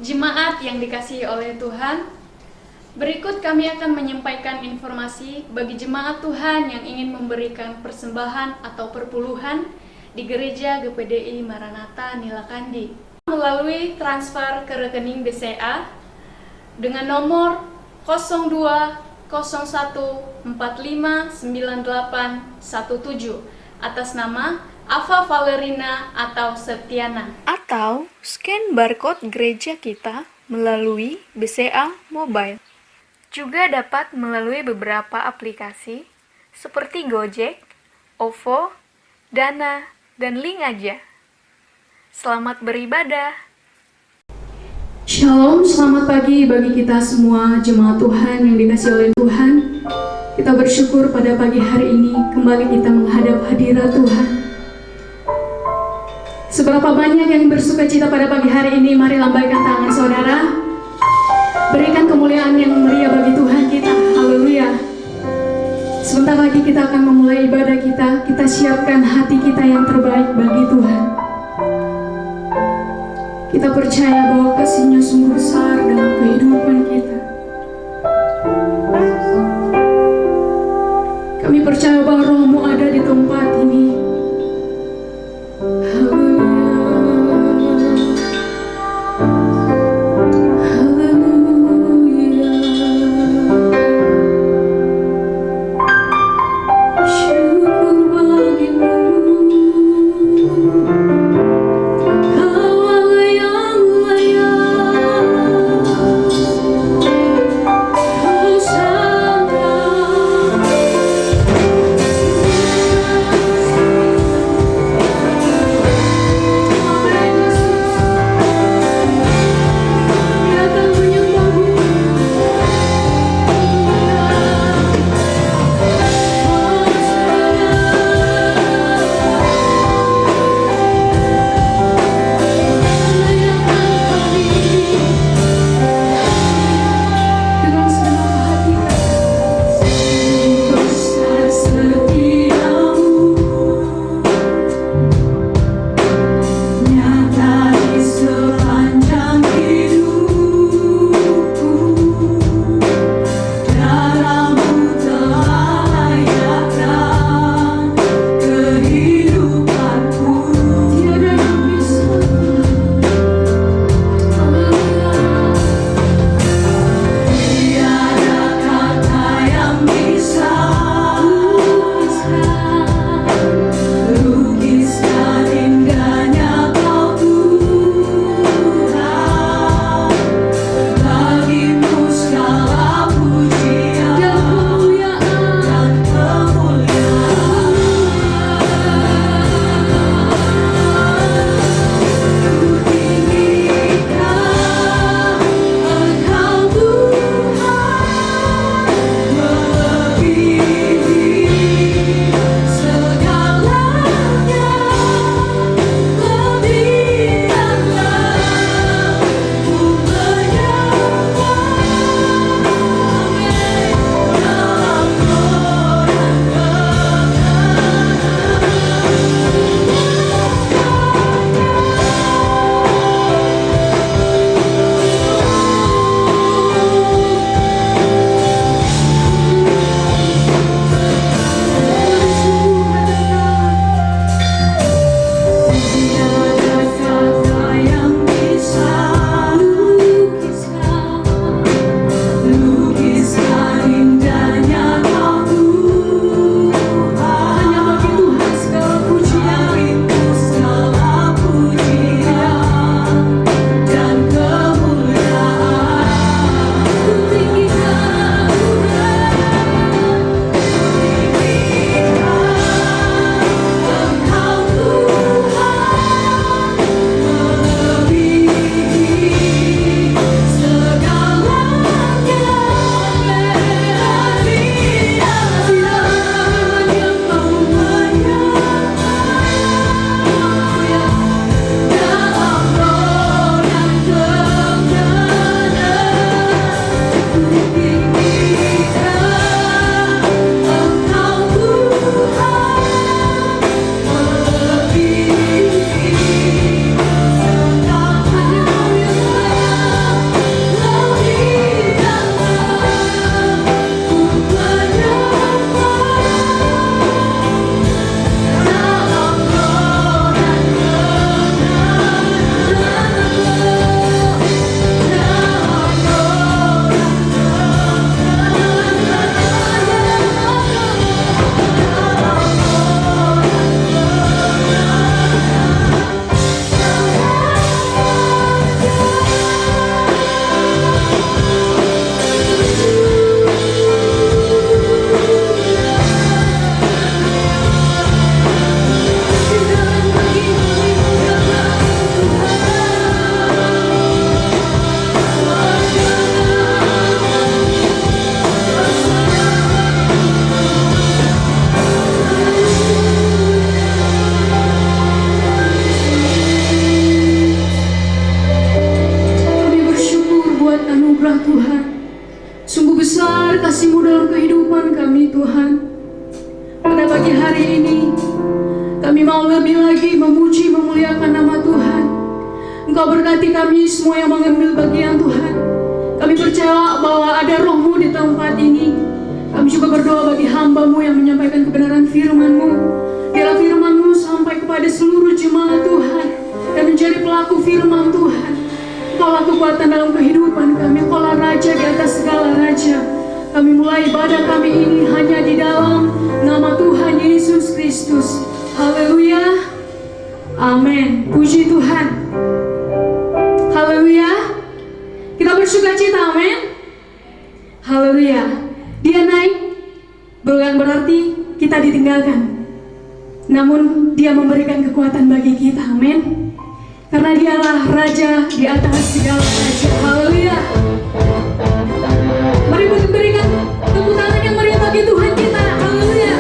Jemaat yang dikasihi oleh Tuhan, berikut kami akan menyampaikan informasi bagi jemaat Tuhan yang ingin memberikan persembahan atau perpuluhan di Gereja GPDI Maranatha Nilakandi melalui transfer ke rekening BCA dengan nomor 0201459817 atas nama Ava Valerina atau Septiana, atau scan barcode gereja kita melalui BCA Mobile. Juga dapat melalui beberapa aplikasi seperti Gojek, OVO, Dana, dan Link Aja. Selamat beribadah. Shalom, selamat pagi bagi kita semua jemaat Tuhan yang dikasihi oleh Tuhan. Kita bersyukur pada pagi hari ini kembali kita menghadap hadirat Tuhan. Seberapa banyak yang bersuka cita pada pagi hari ini, mari lambaikan tangan saudara. Berikan kemuliaan yang meriah bagi Tuhan kita. Haleluya. Sebentar lagi kita akan memulai ibadah kita. Kita siapkan hati kita yang terbaik bagi Tuhan. Kita percaya bahwa kasih-Nya sungguh besar dalam kehidupan kita. Kami percaya bahwa Roh-Mu ada di tempat ini. Engkau berkati kami semua yang mengambil bagian Tuhan. Kami percaya bahwa ada Roh-Mu di tempat ini. Kami juga berdoa bagi hamba-Mu yang menyampaikan kebenaran firman-Mu. Biarlah firman-Mu sampai kepada seluruh jemaat Tuhan dan menjadi pelaku firman Tuhan. Engkaulah kekuatan dalam kehidupan kami. Engkaulah Raja di atas segala raja. Kami mulai ibadah kami ini hanya di dalam nama Tuhan Yesus Kristus. Haleluya. Amin. Puji Tuhan. Haleluya. Kita bersuka cita, amin. Haleluya. Dia naik bukan berarti kita ditinggalkan, namun dia memberikan kekuatan bagi kita, amin. Karena dialah Raja di atas segala raja. Haleluya. Mari berikan tepuk tangan yang meriah bagi Tuhan kita. Haleluya.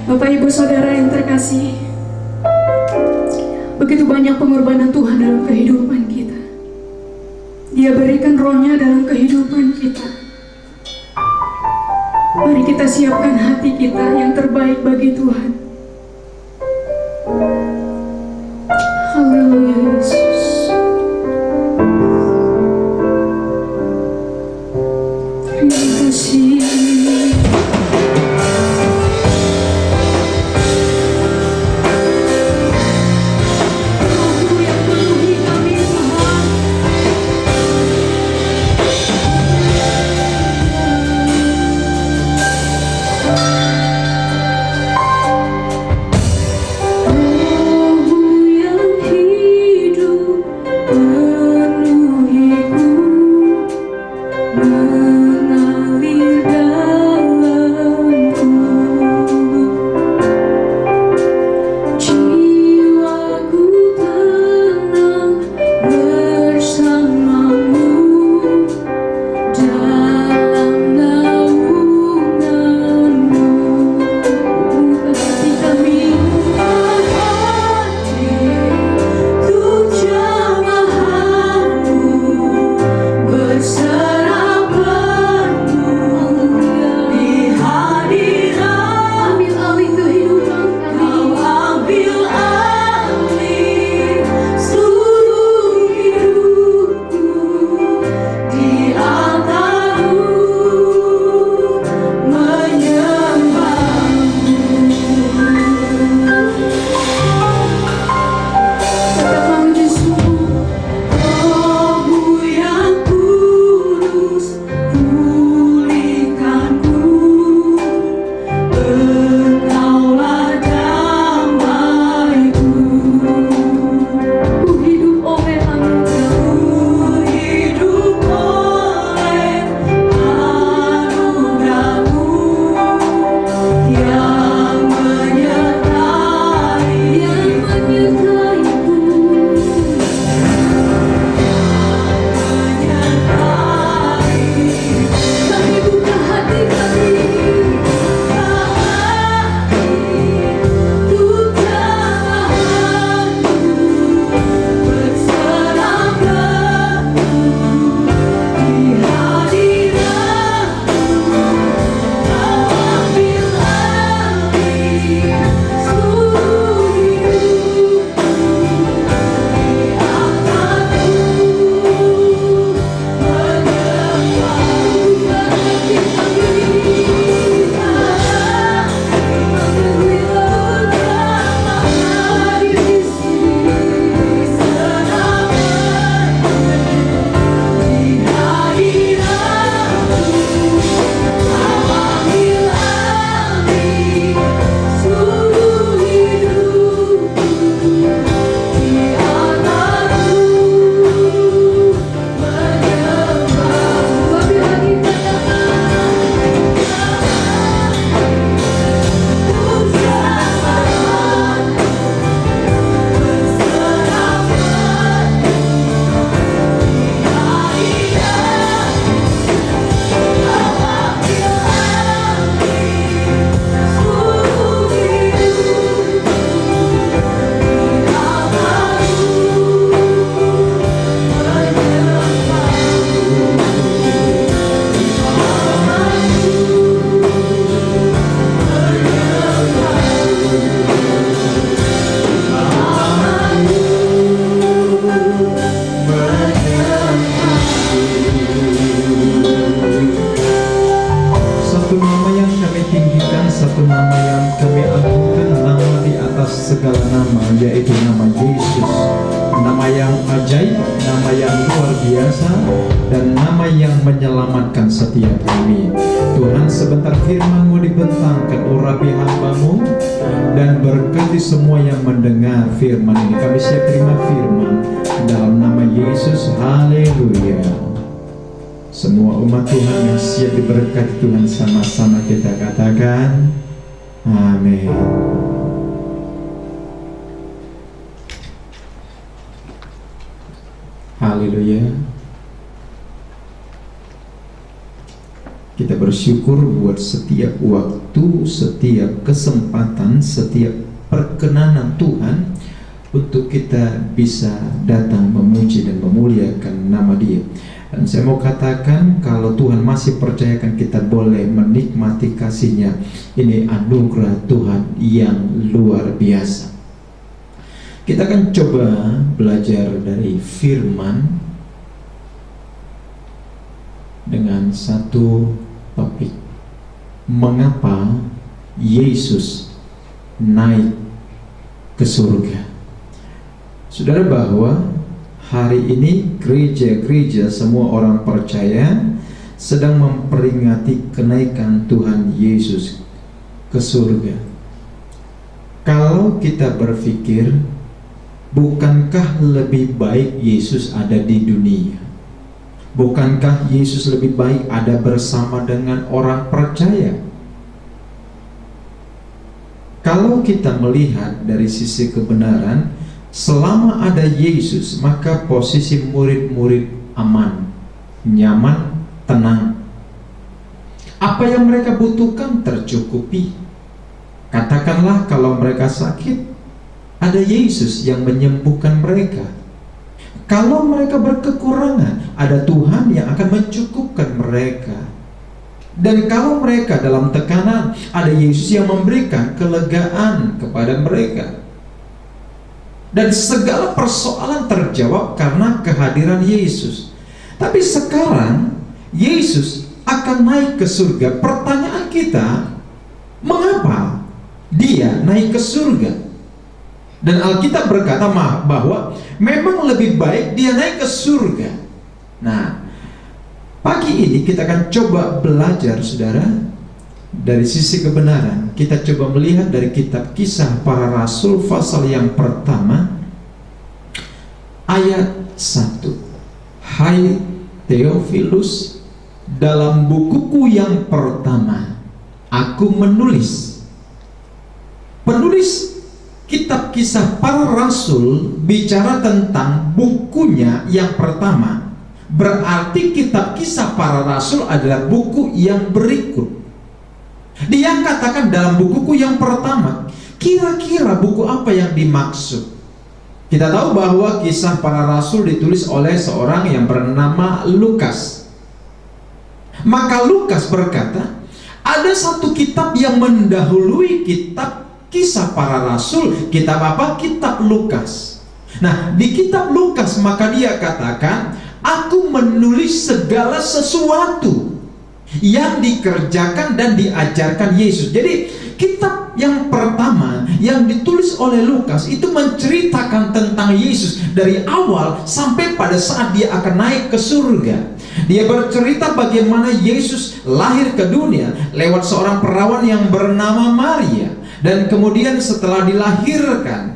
Bapak Ibu Saudara yang terkasih, begitu banyak pengorbanan Tuhan dalam kehidupan kita. Dia berikan Roh-Nya dalam kehidupan kita. Mari kita siapkan hati kita yang terbaik bagi Tuhan. Haleluya Yesus. atas segala nama, yaitu nama Yesus. Nama yang ajaib, nama yang luar biasa, dan nama yang menyelamatkan setiap kami. Tuhan, sebentar firman-Mu dibentangkan urapi hamba-Mu, dan berkati semua yang mendengar firman ini. Kami siap terima firman dalam nama Yesus. Haleluya. Semua umat Tuhan yang siap diberkati Tuhan, sama-sama kita katakan amin. Haleluya. Kita bersyukur buat setiap waktu, setiap kesempatan, setiap perkenanan Tuhan untuk kita bisa datang memuji dan memuliakan nama Dia. Dan saya mau katakan, kalau Tuhan masih percayakan kita boleh menikmati kasih-Nya, ini anugerah Tuhan yang luar biasa. Kita akan coba belajar dari firman dengan satu topik. Mengapa Yesus naik ke surga? Saudara, bahwa hari ini gereja-gereja semua orang percaya sedang memperingati kenaikan Tuhan Yesus ke surga. Kalau kita berpikir, bukankah lebih baik Yesus ada di dunia? Bukankah Yesus lebih baik ada bersama dengan orang percaya? Kalau kita melihat dari sisi kebenaran, selama ada Yesus, maka posisi murid-murid aman, nyaman, tenang. Apa yang mereka butuhkan tercukupi. Katakanlah kalau mereka sakit, ada Yesus yang menyembuhkan mereka. Kalau mereka berkekurangan, ada Tuhan yang akan mencukupkan mereka. Dan kalau mereka dalam tekanan, ada Yesus yang memberikan kelegaan kepada mereka. Dan segala persoalan terjawab karena kehadiran Yesus. Tapi sekarang Yesus akan naik ke surga. Pertanyaan kita, mengapa Dia naik ke surga? Dan Alkitab berkata bahwa memang lebih baik Dia naik ke surga. Nah, pagi ini kita akan coba belajar, saudara, dari sisi kebenaran. Kita coba melihat dari kitab Kisah Para Rasul pasal yang pertama, ayat 1. Hai Theophilus, dalam bukuku yang pertama aku menulis. Penulis kitab Kisah Para Rasul bicara tentang bukunya yang pertama. Berarti kitab Kisah Para Rasul adalah buku yang berikut. Dia katakan dalam bukuku yang pertama. Kira-kira buku apa yang dimaksud? Kita tahu bahwa Kisah Para Rasul ditulis oleh seorang yang bernama Lukas. Maka Lukas berkata, ada satu kitab yang mendahului kitab Kisah Para Rasul. Kitab apa? Kitab Lukas. Nah, di kitab Lukas maka dia katakan, aku menulis segala sesuatu yang dikerjakan dan diajarkan Yesus. Jadi kitab yang pertama yang ditulis oleh Lukas itu menceritakan tentang Yesus dari awal sampai pada saat Dia akan naik ke surga. Dia bercerita bagaimana Yesus lahir ke dunia lewat seorang perawan yang bernama Maria. Dan kemudian setelah dilahirkan,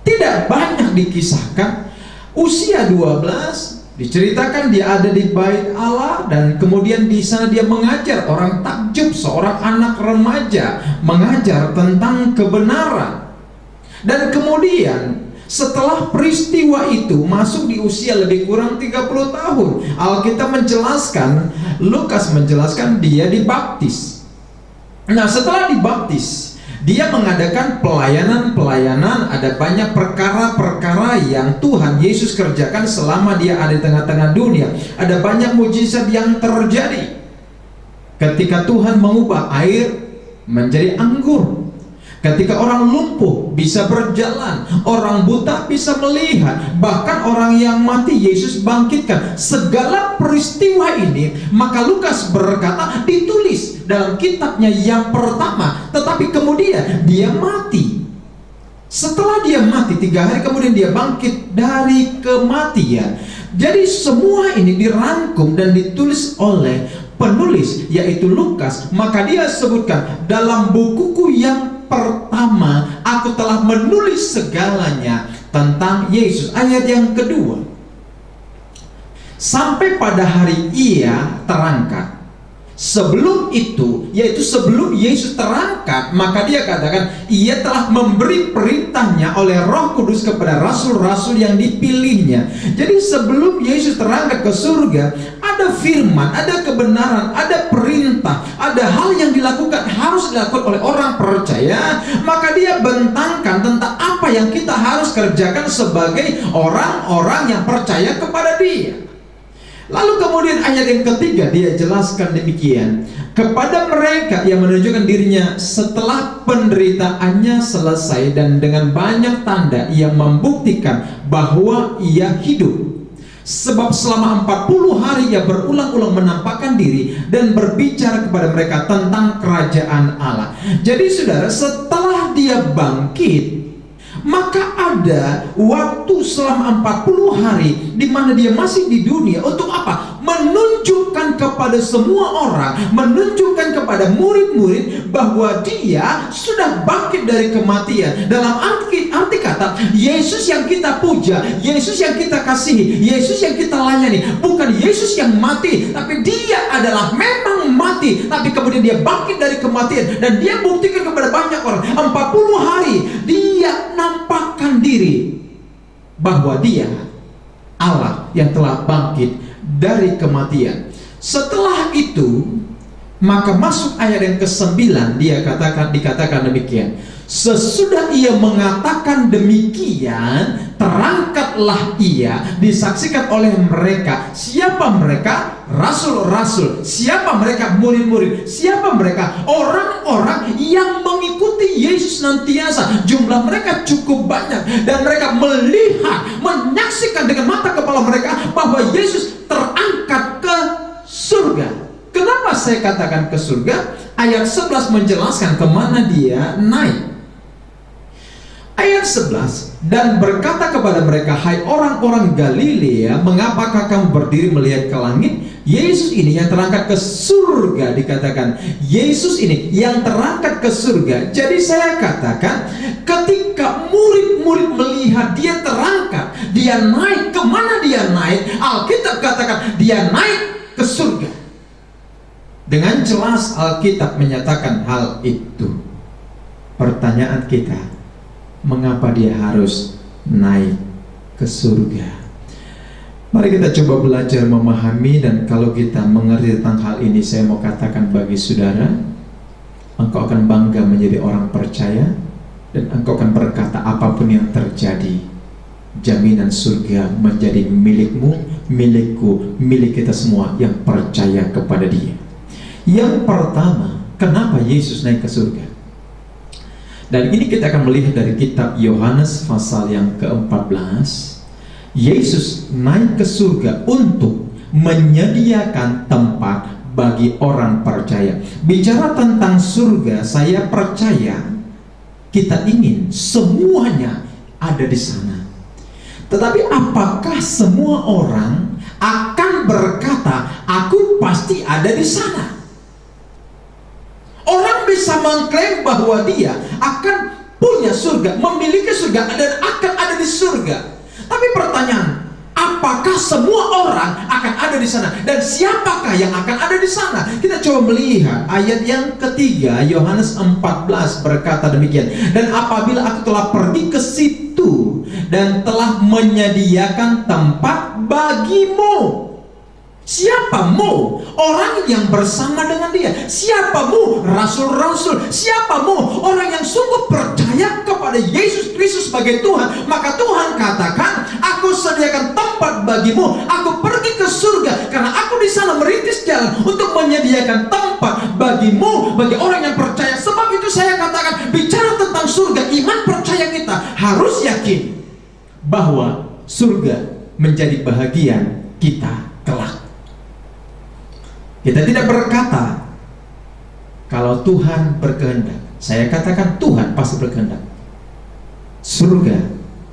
tidak banyak dikisahkan. Usia 12 diceritakan dia ada di bait Allah, dan kemudian di sana dia mengajar. Orang takjub, seorang anak remaja mengajar tentang kebenaran. Dan kemudian setelah peristiwa itu masuk di usia lebih kurang 30 tahun. Alkitab menjelaskan, Lukas menjelaskan dia dibaptis. Nah, setelah dibaptis, dia mengadakan pelayanan-pelayanan. Ada banyak perkara-perkara yang Tuhan Yesus kerjakan selama dia ada di tengah-tengah dunia. Ada banyak mujizat yang terjadi. Ketika Tuhan mengubah air menjadi anggur, ketika orang lumpuh bisa berjalan, orang buta bisa melihat, bahkan orang yang mati Yesus bangkitkan. Segala peristiwa ini, maka Lukas berkata, ditulis dalam kitabnya yang pertama. Tetapi kemudian kemudian dia mati. Setelah dia mati 3 hari kemudian dia bangkit dari kematian. Jadi semua ini dirangkum dan ditulis oleh penulis yaitu Lukas. Maka dia sebutkan, dalam bukuku yang pertama aku telah menulis segalanya tentang Yesus. Ayat yang kedua, sampai pada hari ia terangkat. Sebelum itu, yaitu sebelum Yesus terangkat, maka dia katakan ia telah memberi perintahnya oleh Roh Kudus kepada rasul-rasul yang dipilihnya. Jadi sebelum Yesus terangkat ke surga, ada firman, ada kebenaran, ada perintah, ada hal yang dilakukan, harus dilakukan oleh orang percaya. Maka dia bentangkan tentang apa yang kita harus kerjakan sebagai orang-orang yang percaya kepada dia. Lalu kemudian ayat yang ketiga dia jelaskan demikian, kepada mereka yang menunjukkan dirinya setelah penderitaannya selesai dan dengan banyak tanda yang membuktikan bahwa ia hidup. Sebab selama 40 hari ia berulang-ulang menampakkan diri dan berbicara kepada mereka tentang kerajaan Allah. Jadi saudara, setelah dia bangkit, maka ada waktu selama 40 hari di mana dia masih di dunia. Untuk apa? Menunjukkan kepada semua orang, menunjukkan kepada murid-murid bahwa dia sudah bangkit dari kematian. Dalam arti kata, Yesus yang kita puja, Yesus yang kita kasihi, Yesus yang kita layani, bukan Yesus yang mati, tapi dia adalah memang mati, tapi kemudian dia bangkit dari kematian. Dan dia buktikan kepada banyak orang, 40 hari dia nampakkan diri bahwa dia Allah yang telah bangkit dari kematian. Setelah itu, maka masuk ayat yang ke-9, dikatakan demikian. Sesudah ia mengatakan demikian, terangkatlah ia, disaksikan oleh mereka. Siapa mereka? Rasul-rasul. Siapa mereka? Murid-murid. Siapa mereka? Orang-orang yang mengikuti Yesus senantiasa. Jumlah mereka cukup banyak, dan mereka melihat, menyaksikan dengan mata kepala mereka bahwa Yesus terangkat ke surga. Kenapa saya katakan ke surga? Ayat 11 menjelaskan kemana dia naik. Ayat 11, dan berkata kepada mereka, hai orang-orang Galilea, mengapakah kamu berdiri melihat ke langit? Yesus ini yang terangkat ke surga, dikatakan Yesus ini yang terangkat ke surga. Jadi saya katakan, ketika murid-murid melihat dia terangkat, dia naik. Kemana dia naik? Alkitab katakan dia naik ke surga. Dengan jelas Alkitab menyatakan hal itu. Pertanyaan kita, mengapa dia harus naik ke surga? Mari kita coba belajar memahami, dan kalau kita mengerti tentang hal ini, saya mau katakan bagi saudara, engkau akan bangga menjadi orang percaya, dan engkau akan berkata apapun yang terjadi, jaminan surga menjadi milikmu, milikku, milik kita semua yang percaya kepada dia. Yang pertama, kenapa Yesus naik ke surga? Dan ini kita akan melihat dari kitab Yohanes pasal yang ke-14. Yesus naik ke surga untuk menyediakan tempat bagi orang percaya. Bicara tentang surga, saya percaya kita ingin semuanya ada di sana. Tetapi apakah semua orang akan berkata, aku pasti ada di sana? Orang bisa mengklaim bahwa dia akan punya surga, memiliki surga, dan akan ada di surga. Tapi pertanyaan, apakah semua orang akan ada di sana? Dan siapakah yang akan ada di sana? Kita coba melihat ayat yang ketiga, Yohanes 14 berkata demikian. Dan apabila aku telah pergi ke situ dan telah menyediakan tempat bagimu. Siapamu? Orang yang bersama dengan dia. Siapamu? Rasul-rasul. Siapamu? Orang yang sungguh percaya kepada Yesus Kristus sebagai Tuhan. Maka Tuhan katakan, aku sediakan tempat bagimu. Aku pergi ke surga karena aku di sana merintis jalan untuk menyediakan tempat bagimu, bagi orang yang percaya. Sebab itu saya katakan, bicara tentang surga, iman percaya kita harus yakin bahwa surga menjadi bahagian kita kelak. Kita tidak berkata, kalau Tuhan berkehendak, saya katakan Tuhan pasti berkehendak. Surga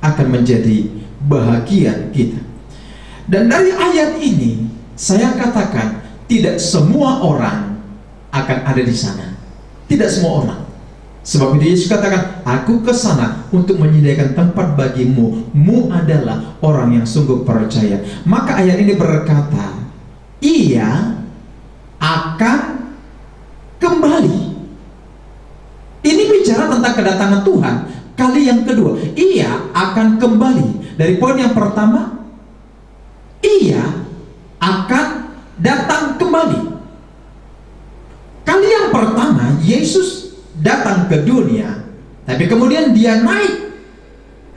akan menjadi bahagian kita. Dan dari ayat ini saya katakan tidak semua orang akan ada di sana. Tidak semua orang. Sebab itu Yesus katakan, aku ke sana untuk menyediakan tempat bagimu. Mu adalah orang yang sungguh percaya. Maka ayat ini berkata, ia akan kembali. Ini bicara tentang kedatangan Tuhan kali yang kedua. Ia akan kembali. Dari poin yang pertama, ia akan datang kembali. Kali yang pertama Yesus datang ke dunia, tapi kemudian dia naik.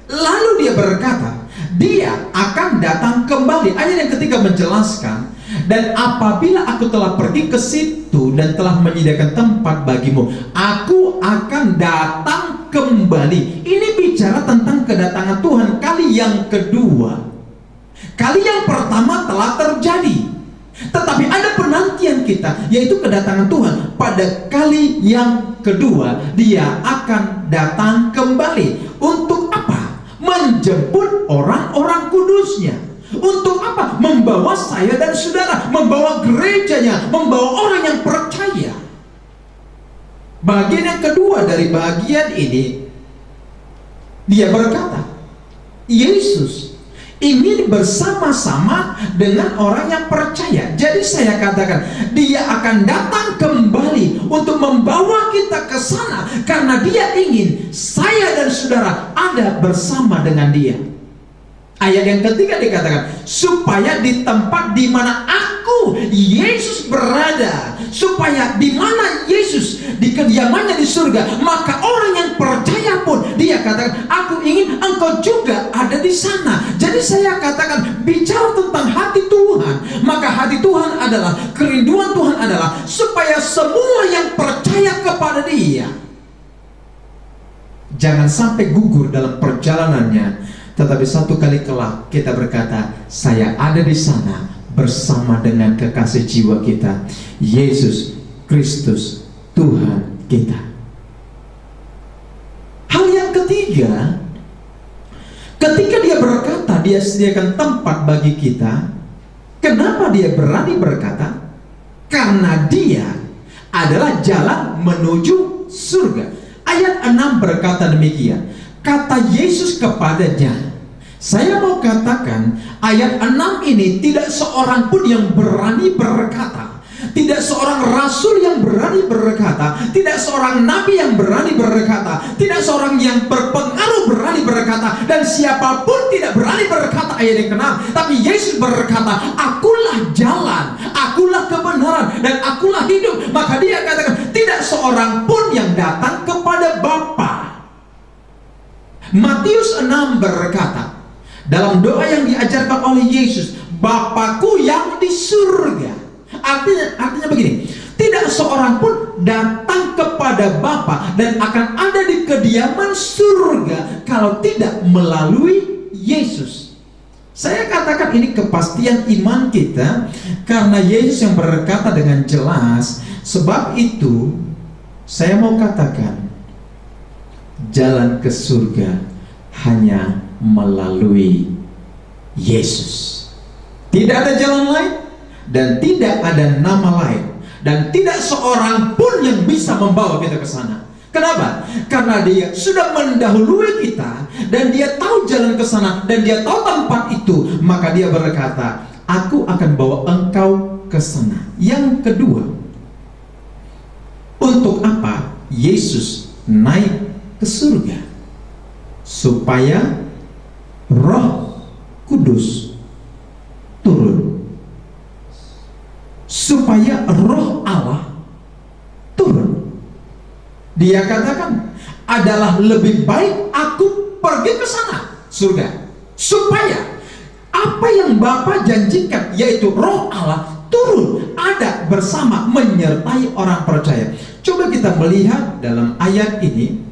Lalu dia berkata, dia akan datang kembali. Ayat yang ketiga menjelaskan, dan apabila aku telah pergi ke situ dan telah menyediakan tempat bagimu, aku akan datang kembali. Ini bicara tentang kedatangan Tuhan kali yang kedua. Kali yang pertama telah terjadi, tetapi ada penantian kita, yaitu kedatangan Tuhan. Pada kali yang kedua, dia akan datang kembali. Untuk apa? Menjemput orang-orang kudusnya. Untuk apa? Membawa saya dan saudara, membawa gerejanya, membawa orang yang percaya. Bagian yang kedua dari bagian ini, dia berkata, Yesus ingin bersama-sama dengan orang yang percaya. Jadi saya katakan, dia akan datang kembali untuk membawa kita ke sana, karena dia ingin saya dan saudara ada bersama dengan dia. Ayat yang ketiga dikatakan, supaya di tempat di mana aku, Yesus, berada, supaya di mana Yesus di kediamannya di surga, maka orang yang percaya pun dia katakan, aku ingin engkau juga ada di sana. Jadi saya katakan, bicara tentang hati Tuhan, maka hati Tuhan adalah, kerinduan Tuhan adalah supaya semua yang percaya kepada dia jangan sampai gugur dalam perjalanannya, tetapi satu kali kelak kita berkata, saya ada di sana bersama dengan kekasih jiwa kita, Yesus Kristus Tuhan kita. Hal yang ketiga, ketika dia berkata dia sediakan tempat bagi kita, kenapa dia berani berkata? Karena dia adalah jalan menuju surga. Ayat 6 berkata demikian. Kata Yesus kepadanya, saya mau katakan, ayat 6 ini tidak seorang pun yang berani berkata, tidak seorang rasul yang berani berkata, tidak seorang nabi yang berani berkata, tidak seorang yang berpengaruh berani berkata, dan siapapun tidak berani berkata ayat yang ke-6. Tapi Yesus berkata, akulah jalan, akulah kebenaran, dan akulah hidup. Maka dia katakan, tidak seorang pun yang datang kepada Bapa. Matius 6 berkata, dalam doa yang diajarkan oleh Yesus, Bapakku yang di surga. Artinya begini, tidak seorang pun datang kepada Bapa dan akan ada di kediaman surga kalau tidak melalui Yesus. Saya katakan ini kepastian iman kita, karena Yesus yang berkata dengan jelas. Sebab itu saya mau katakan, jalan ke surga hanya melalui Yesus. Tidak ada jalan lain, dan tidak ada nama lain, dan tidak seorang pun yang bisa membawa kita ke sana. Kenapa? Karena dia sudah mendahului kita, dan dia tahu jalan ke sana, dan dia tahu tempat itu. Maka dia berkata, aku akan bawa engkau ke sana. Yang kedua, untuk apa Yesus naik ke surga? Supaya Roh Kudus turun, supaya Roh Allah turun. Dia katakan, adalah lebih baik aku pergi ke sana, surga, supaya apa yang Bapa janjikan, yaitu Roh Allah turun, ada bersama, menyertai orang percaya. Coba kita melihat dalam ayat ini,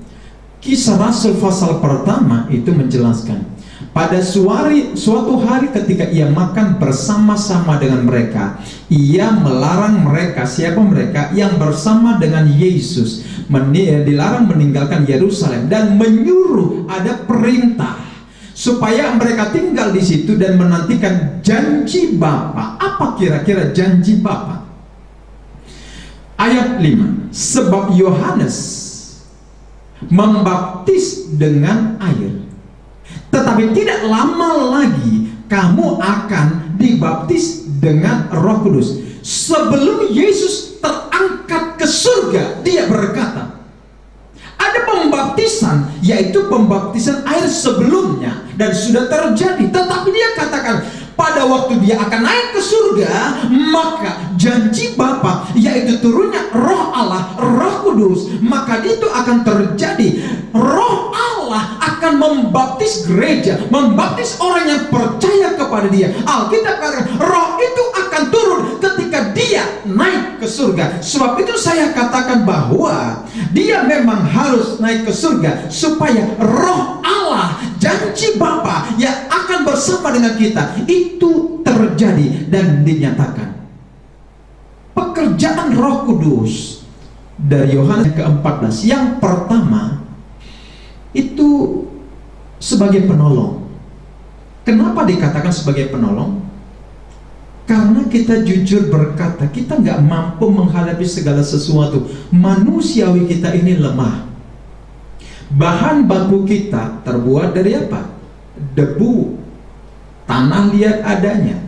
Kisah Rasul pasal pertama itu menjelaskan Pada suatu hari ketika ia makan bersama-sama dengan mereka, ia melarang mereka, siapa mereka? Yang bersama dengan Yesus, dilarang meninggalkan Yerusalem, dan menyuruh, ada perintah supaya mereka tinggal di situ dan menantikan janji Bapa. Apa kira-kira janji Bapa? Ayat 5, sebab Yohanes membaptis dengan air, tetapi tidak lama lagi kamu akan dibaptis dengan Roh Kudus. Sebelum Yesus terangkat ke surga, dia berkata, ada pembaptisan, yaitu pembaptisan air sebelumnya, dan sudah terjadi. Tetapi dia katakan, pada waktu dia akan naik ke surga, maka janji Bapa, yaitu turunnya Roh Allah, Roh Kudus, maka itu akan terjadi. Roh Allah akan membaptis gereja, membaptis orang yang percaya kepada dia. Alkitab katakan, Roh itu akan turun ketika dia naik ke surga. Sebab itu saya katakan bahwa dia memang harus naik ke surga supaya Roh Allah, janji Bapa yang akan bersama dengan kita, itu terjadi dan dinyatakan. Pekerjaan Roh Kudus dari Yohanes ke-14, yang pertama itu sebagai penolong. Kenapa dikatakan sebagai penolong? Karena kita jujur berkata, kita nggak mampu menghadapi segala sesuatu. Manusiawi kita ini lemah. Bahan baku kita terbuat dari apa? Debu, tanah liat adanya.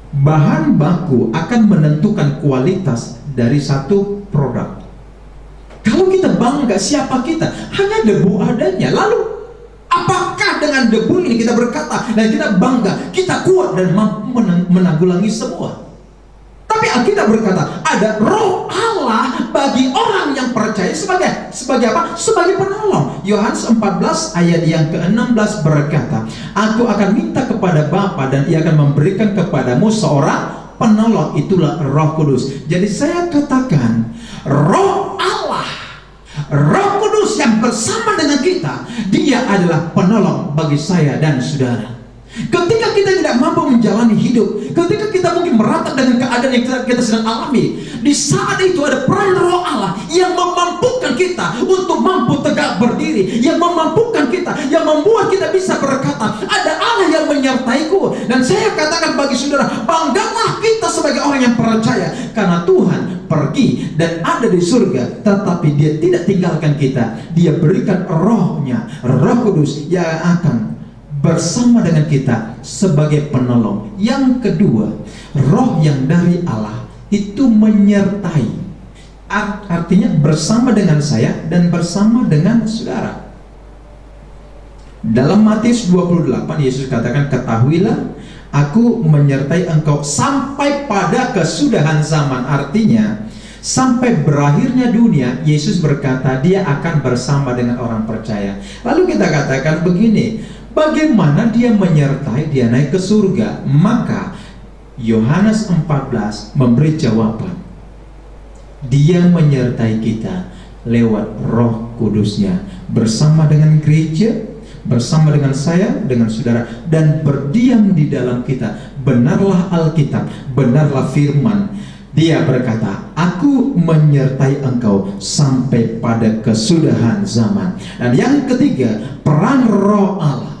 Bahan baku akan menentukan kualitas dari satu produk. Kalau kita bangga siapa kita? Hanya debu adanya. Lalu apakah dengan debu ini kita berkata dan kita bangga, kita kuat dan mampu menanggulangi semua? Tapi Alkitab berkata, ada Roh Allah bagi orang yang percaya sebagai apa? Sebagai penolong. Yohanes 14 ayat yang ke-16 berkata, aku akan minta kepada Bapa dan ia akan memberikan kepadamu seorang penolong, itulah Roh Kudus. Jadi saya katakan, Roh Allah, Roh Kudus yang bersama dengan kita, dia adalah penolong bagi saya dan saudara. Ketika kita tidak mampu menjalani hidup, ketika kita mungkin meratap dengan keadaan yang kita sedang alami, di saat itu ada peran Roh Allah yang memampukan kita untuk mampu tegak berdiri, yang memampukan kita, yang membuat kita bisa berkata, ada Allah yang menyertaiku. Dan saya katakan bagi saudara, banggalah kita sebagai orang yang percaya, karena Tuhan pergi dan ada di surga, tetapi dia tidak tinggalkan kita. Dia berikan Roh-Nya, Roh Kudus yang akan bersama dengan kita sebagai penolong. Yang kedua, Roh yang dari Allah itu menyertai. Artinya bersama dengan saya dan bersama dengan saudara. Dalam Matius 28, Yesus katakan, ketahuilah, aku menyertai engkau sampai pada kesudahan zaman. Artinya sampai berakhirnya dunia. Yesus berkata dia akan bersama dengan orang percaya. Lalu kita katakan begini, bagaimana dia menyertai, dia naik ke surga? Maka Yohanes 14 memberi jawaban. Dia menyertai kita lewat Roh Kudusnya, bersama dengan gereja, bersama dengan saya, dengan saudara, dan berdiam di dalam kita. Benarlah Alkitab, benarlah firman. Dia berkata, aku menyertai engkau sampai pada kesudahan zaman. Dan yang ketiga, peran Roh Allah,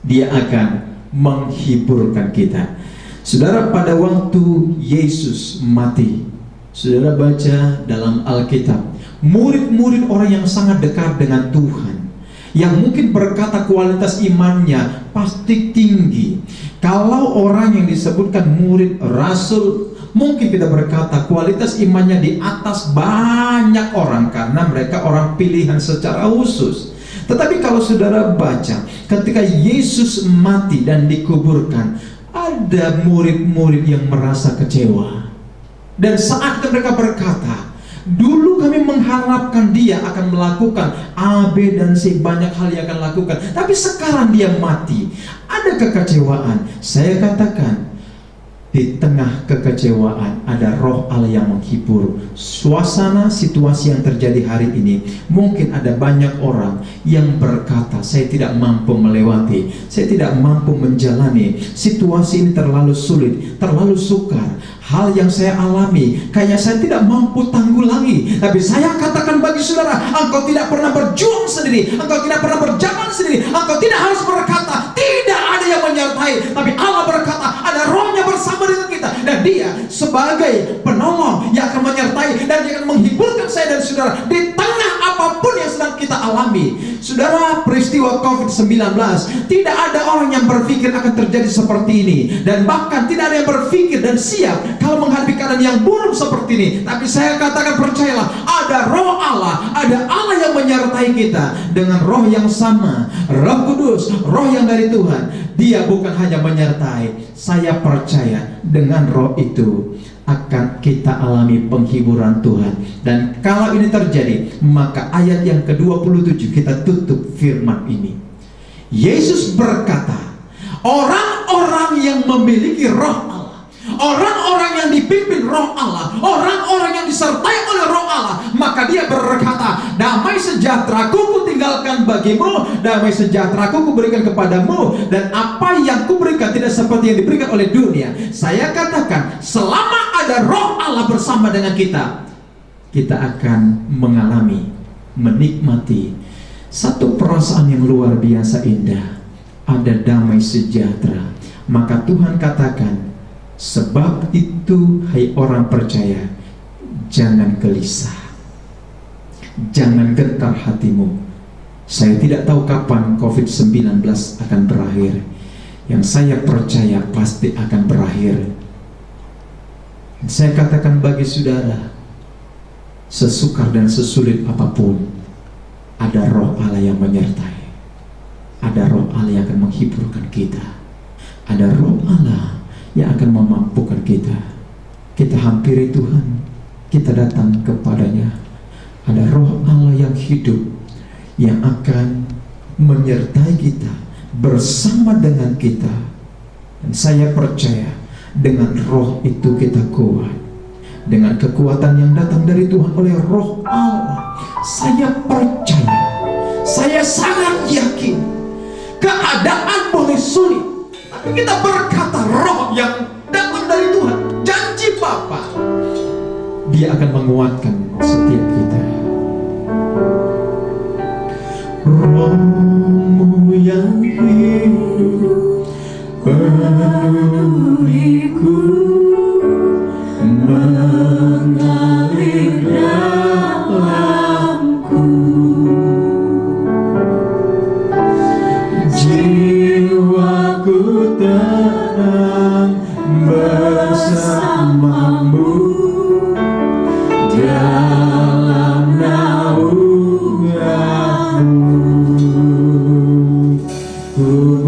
dia akan menghiburkan kita. Saudara, pada waktu Yesus mati, saudara baca dalam Alkitab, murid-murid orang yang sangat dekat dengan Tuhan, yang mungkin berkata kualitas imannya pasti tinggi. Kalau orang yang disebutkan murid rasul, mungkin kita berkata kualitas imannya di atas banyak orang, karena mereka orang pilihan secara khusus. Tetapi kalau saudara baca, ketika Yesus mati dan dikuburkan, ada murid-murid yang merasa kecewa. Dan saat mereka berkata, dulu kami mengharapkan dia akan melakukan A, B, dan C, banyak hal yang akan lakukan, tapi sekarang dia mati. Ada kekecewaan. Saya katakan, Di tengah kekecewaan ada roh Allah yang menghibur. Suasana situasi yang terjadi hari ini, mungkin ada banyak orang yang berkata, saya tidak mampu melewati, saya tidak mampu menjalani, situasi ini terlalu sulit, terlalu sukar. Hal yang saya alami kayaknya saya tidak mampu tanggulangi. Tapi saya katakan bagi saudara, engkau tidak pernah berjuang sendiri, engkau tidak pernah berjalan sendiri, engkau tidak harus berkata tidak ada yang menyertai. Tapi Allah berkata ada rohnya bersama dengan kita, dan dia sebagai penolong yang akan menyertai dan dia akan menghiburkan saya dan saudara di tengah apapun yang sedang kita alami. Saudara, peristiwa COVID-19, tidak ada orang yang berpikir akan terjadi seperti ini, dan bahkan tidak ada yang berpikir dan siap kalau menghadapi keadaan yang buruk seperti ini. Tapi saya katakan, percayalah, ada roh Allah, ada Allah yang menyertai kita dengan roh yang sama, Roh Kudus, roh yang dari Tuhan. Dia bukan hanya menyertai, saya percaya dengan roh itu akan kita alami penghiburan Tuhan. Dan kalau ini terjadi, maka ayat yang ke-27 kita tutup firman ini. Yesus berkata, orang-orang yang memiliki roh Allah, orang-orang yang dipimpin roh Allah, orang-orang yang disertai oleh roh Allah, maka dia berkata, damai sejahtera-Ku kutinggalkan bagimu, damai sejahtera-Ku kuberikan kepadamu, dan apa yang kuberikan tidak seperti yang diberikan oleh dunia. Saya katakan, selama ada roh Allah bersama dengan kita, kita akan mengalami, menikmati satu perasaan yang luar biasa indah. Ada damai sejahtera. Maka Tuhan katakan, sebab itu hai orang percaya, jangan gelisah, jangan gentar hatimu. Saya tidak tahu kapan COVID-19 akan berakhir. Yang saya percaya pasti akan berakhir. Saya katakan bagi saudara, sesukar dan sesulit apapun, ada roh Allah yang menyertai. Ada roh Allah yang akan menghiburkan kita. Ada roh Allah yang akan memampukan kita. Kita hampiri Tuhan, kita datang kepadanya. Ada roh Allah yang hidup, yang akan menyertai kita, bersama dengan kita. Dan saya percaya dengan roh itu kita kuat. Dengan kekuatan yang datang dari Tuhan oleh roh Allah, saya percaya, saya sangat yakin, keadaan boleh sulit, tapi kita berkata roh yang datang dari Tuhan, janji Bapa, dia akan menguatkan setiap kita. Rohmu yang hidup penuhiku, mengalir dalamku, jiwaku tenang bersamamu dalam naunganmu. Ku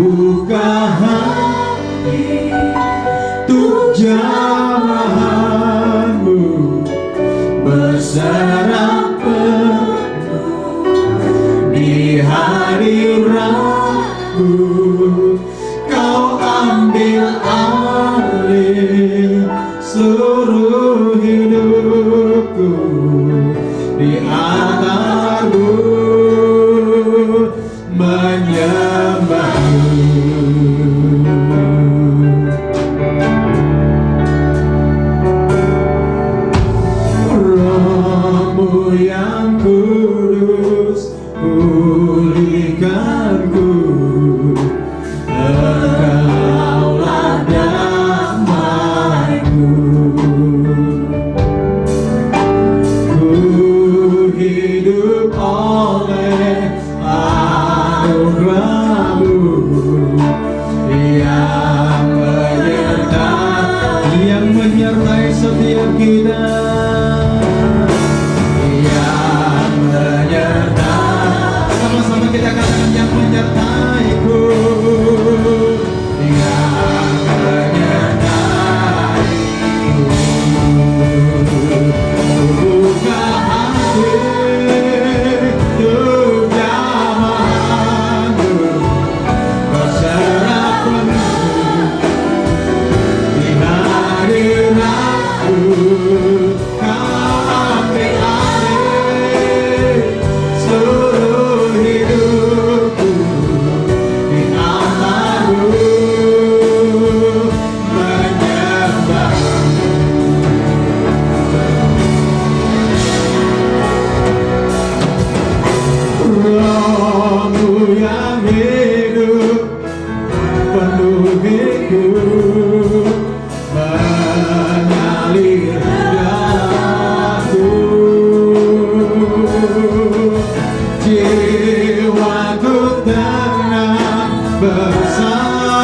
jiwaku tenang bersamamu.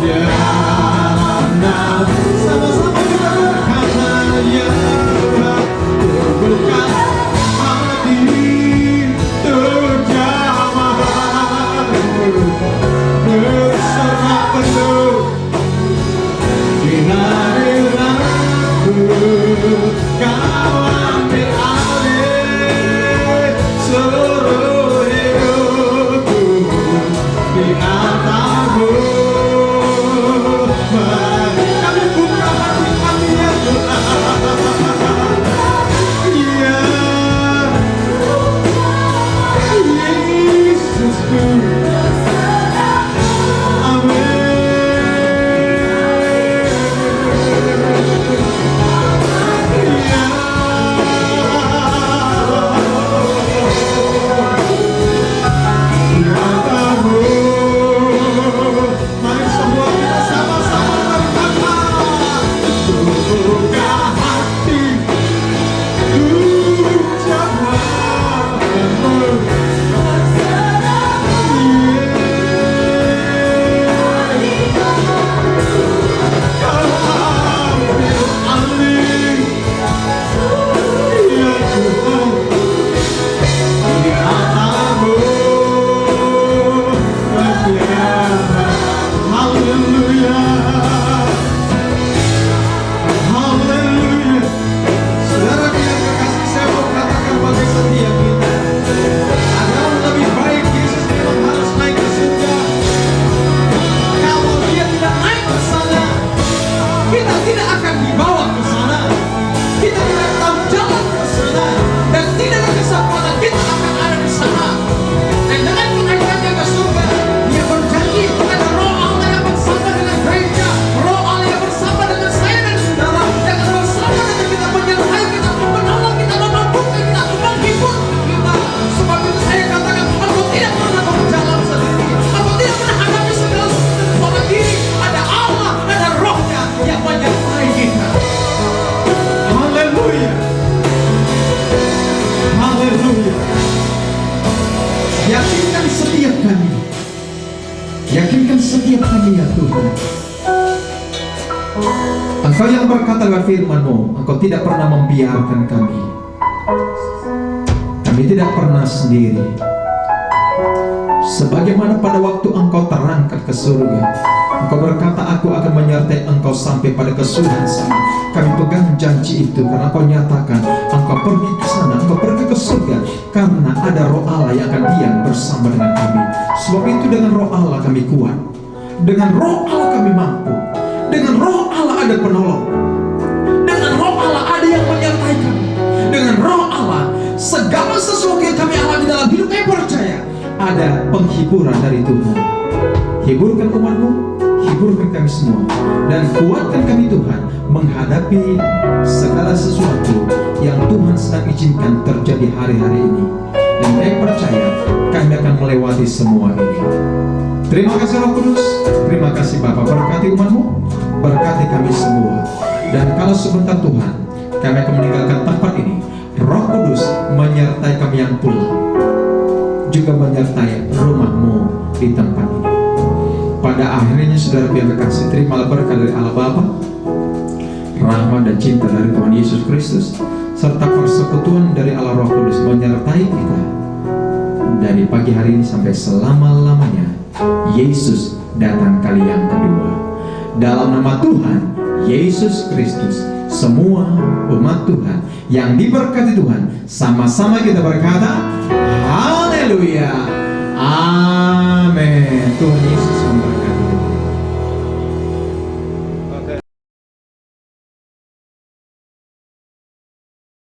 Ya Allah, sama-sama kita berkata, ya Allah, bukan hati terjamahanmu berserah penuh di hadiratmu. Kau ambil alih seluruh hidupku di atasmu. Mari kami buka hati kami ya Tuhan. Ya Yesusku. Yakinkan setiap kami ya Tuhan. Engkau yang berkata lewat firman-Mu, Engkau tidak pernah membiarkan kami. Kami tidak pernah sendiri. Sebagaimana pada waktu Engkau terangkat ke surga, Engkau berkata, aku akan menyertai engkau sampai pada kesudahan sana. Kami pegang janji itu karena Engkau nyatakan Engkau pergi ke sana, Engkau pergi ke surga, karena ada Roh Allah yang akan diam bersama dengan kami. Sebab itu dengan Roh Allah kami kuat, dengan Roh Allah kami mampu, dengan Roh Allah ada penolong, dengan Roh Allah ada yang menyertai kami, dengan Roh Allah segala sesuatu yang kami alami dalam hidup kami percaya ada penghiburan dari Tuhan. Hiburkan umat-Mu, hiburkan kami semua, dan kuatkan kami Tuhan menghadapi segala sesuatu yang Tuhan sedang izinkan terjadi hari-hari ini. Dan kami percaya kami akan melewati semua ini. Terima kasih Roh Kudus, terima kasih Bapa. Berkati umat-Mu, berkati kami semua. Dan kalau sebentar Tuhan kami akan meninggalkan tempat ini, Roh Kudus menyertai kami yang pulang, juga menyertai rumah-Mu di tempat ini. Pada akhirnya saudara yang kekasih, terimalah berkat dari Allah Bapa, rahmat dan cinta dari Tuhan Yesus Kristus, serta persekutuan dari Allah Roh Kudus menyertai kita dari pagi hari ini sampai selama-lamanya. Yesus datang kali yang kedua. Dalam nama Tuhan Yesus Kristus, semua umat Tuhan yang diberkati Tuhan, sama-sama kita berkata haleluya, amin. Tuhan Yesus memberkati.